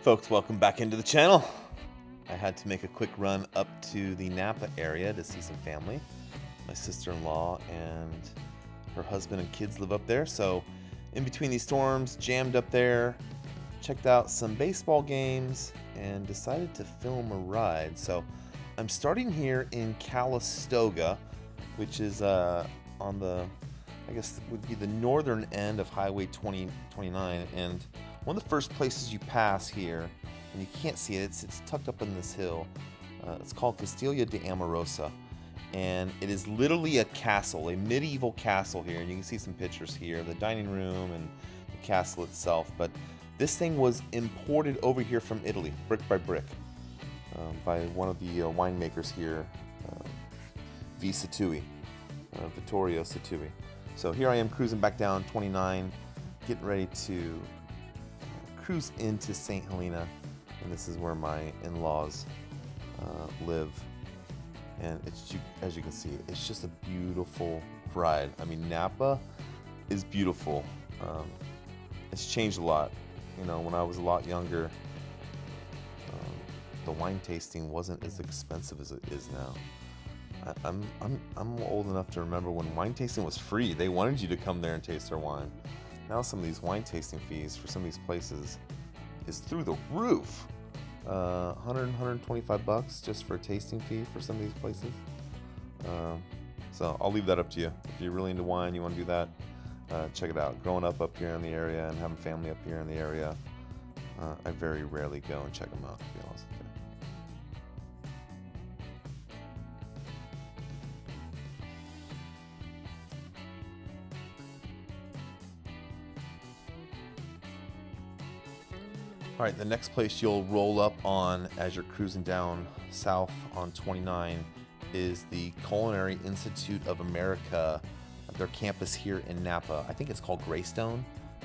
Folks, welcome back into the channel. I had to make a quick run up to the Napa area to see some family. My sister-in-law and her husband and kids live up there, so in between these storms, jammed up there, checked out some baseball games, and decided to film a ride. So I'm starting here in Calistoga, which is on the, I guess would be the northern end of Highway 2029, and one of the first places you pass here, and you can't see it, it's tucked up in this hill. It's called Castello di Amorosa, and it is literally a castle, a medieval castle here, and you can see some pictures here, the dining room and the castle itself. But this thing was imported over here from Italy, brick by brick, by one of the winemakers here, Vittorio Situi. So here I am cruising back down 29, getting ready to cruise into St. Helena, and this is where my in-laws live. And it's, as you can see, it's just a beautiful ride. I mean, Napa is beautiful. It's changed a lot. You know, when I was a lot younger, the wine tasting wasn't as expensive as it is now. I'm old enough to remember when wine tasting was free. They wanted you to come there and taste their wine. Now some of these wine tasting fees for some of these places is through the roof. 125 bucks just for a tasting fee for some of these places. So I'll leave that up to you. If you're really into wine, you want to do that, check it out. Growing up here in the area and having family up here in the area, I very rarely go and check them out, to be honest with you. All right, the next place you'll roll up on as you're cruising down south on 29 is the Culinary Institute of America, their campus here in Napa. I think it's called Greystone.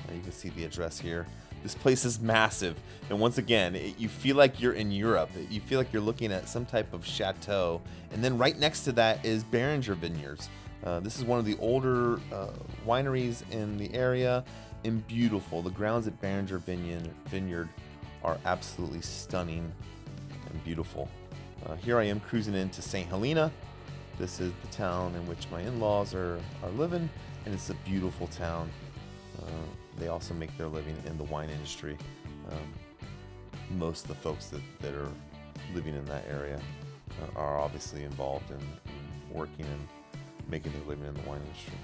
You can see the address here. This place is massive, and once again, you feel like you're in Europe. You feel like you're looking at some type of chateau, and then right next to that is Beringer Vineyards. This is one of the older wineries in the area, and beautiful. The grounds at Beringer Vineyard are absolutely stunning and beautiful. Here I am cruising into St. Helena. This is the town in which my in-laws are living, and it's a beautiful town. They also make their living in the wine industry. Most of the folks that are living in that area are obviously involved in working and making their living in the wine industry.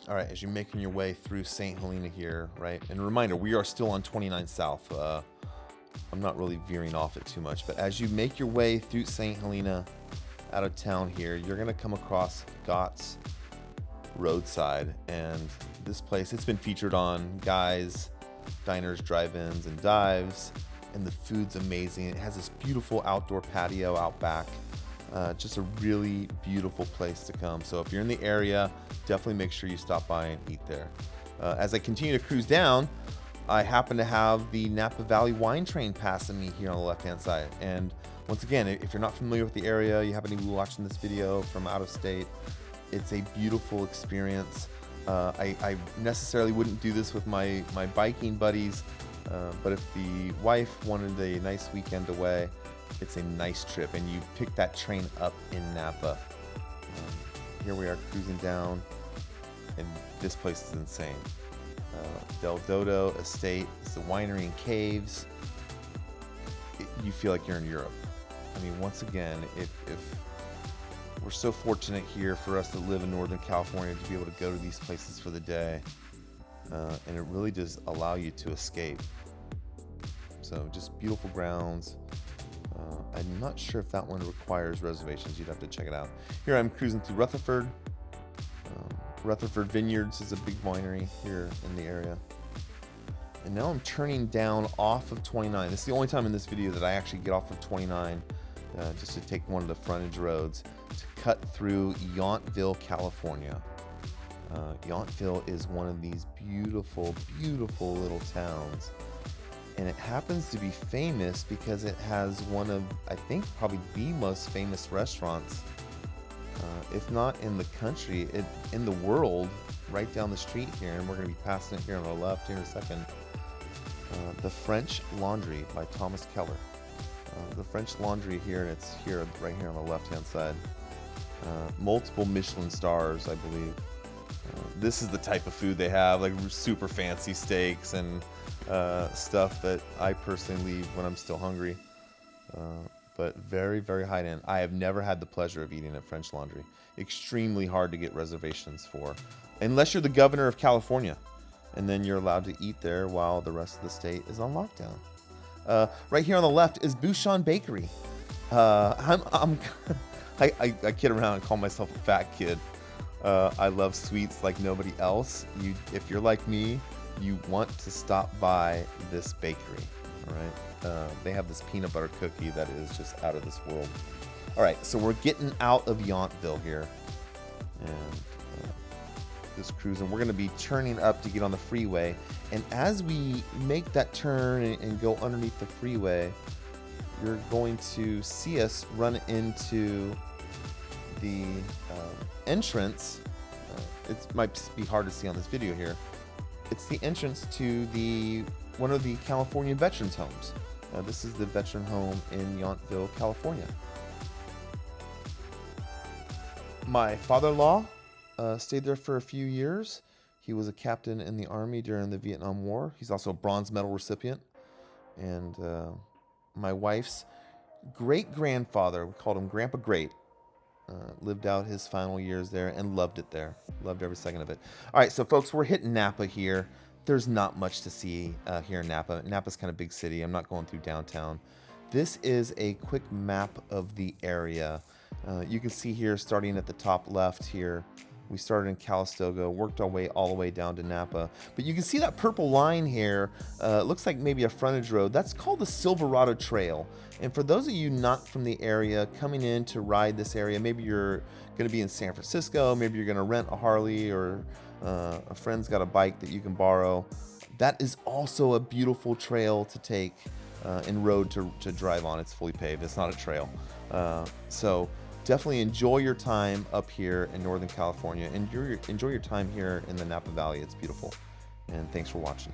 All right, as you're making your way through St. Helena here, right? And a reminder, we are still on 29 South. I'm not really veering off it too much, but as you make your way through St. Helena out of town here, you're gonna come across Gott's Roadside. And this place, it's been featured on Guys, Diners, Drive-Ins, and Dives, and the food's amazing. It has this beautiful outdoor patio out back. Just a really beautiful place to come. So if you're in the area, definitely make sure you stop by and eat there. As I continue to cruise down, I happen to have the Napa Valley wine train passing me here on the left-hand side. And once again, if you're not familiar with the area, you happen to be watching this video from out of state, it's a beautiful experience. I necessarily wouldn't do this with my biking buddies, but if the wife wanted a nice weekend away, it's a nice trip, and you pick that train up in Napa. Here we are cruising down, and this place is insane. Del Dodo Estate, it's the winery and caves. You feel like you're in Europe. I mean, once again, if we're so fortunate here for us to live in Northern California to be able to go to these places for the day, and it really does allow you to escape. So just beautiful grounds. I'm not sure if that one requires reservations. You'd have to check it out. Here I'm cruising through Rutherford. Rutherford Vineyards is a big winery here in the area. And now I'm turning down off of 29. This is the only time in this video that I actually get off of 29 just to take one of the frontage roads to cut through Yountville, California. Yountville is one of these beautiful, beautiful little towns. And it happens to be famous because it has one of, I think, probably the most famous restaurants, if not in the country, in the world, right down the street here. And we're going to be passing it here on our left here in a second. The French Laundry by Thomas Keller. The French Laundry here, and it's here, right here on the left-hand side. Multiple Michelin stars, I believe. This is the type of food they have, like super fancy steaks and stuff that I personally leave when I'm still hungry. But very, very high end. I have never had the pleasure of eating at French Laundry. Extremely hard to get reservations for, unless you're the governor of California, and then you're allowed to eat there while the rest of the state is on lockdown. Right here on the left is Bouchon Bakery. I kid around and call myself a fat kid. I love sweets like nobody else. If you're like me, you want to stop by this bakery. All right, they have this peanut butter cookie that is just out of this world. All right, so we're getting out of Yountville here, and just cruising. We're going to be turning up to get on the freeway, and as we make that turn and go underneath the freeway, you're going to see us run into the entrance. It might be hard to see on this video here. It's the entrance to one of the California veterans homes. This is the veteran home in Yountville, California. My father-in-law stayed there for a few years. He was a captain in the Army during the Vietnam War. He's also a bronze medal recipient. And my wife's great-grandfather, we called him Grandpa Great, lived out his final years there and loved it there. Loved every second of it. All right, so folks, we're hitting Napa here. There's not much to see here in Napa. Napa's kind of big city. I'm not going through downtown. This is a quick map of the area. You can see here, starting at the top left here, we started in Calistoga, worked our way all the way down to Napa. But you can see that purple line here. Looks like maybe a frontage road. That's called the Silverado Trail. And for those of you not from the area, coming in to ride this area, maybe you're going to be in San Francisco, maybe you're going to rent a Harley, or a friend's got a bike that you can borrow. That is also a beautiful trail to take and road to drive on. It's fully paved. It's not a trail. So definitely enjoy your time up here in Northern California. Enjoy your time here in the Napa Valley. It's beautiful. And thanks for watching.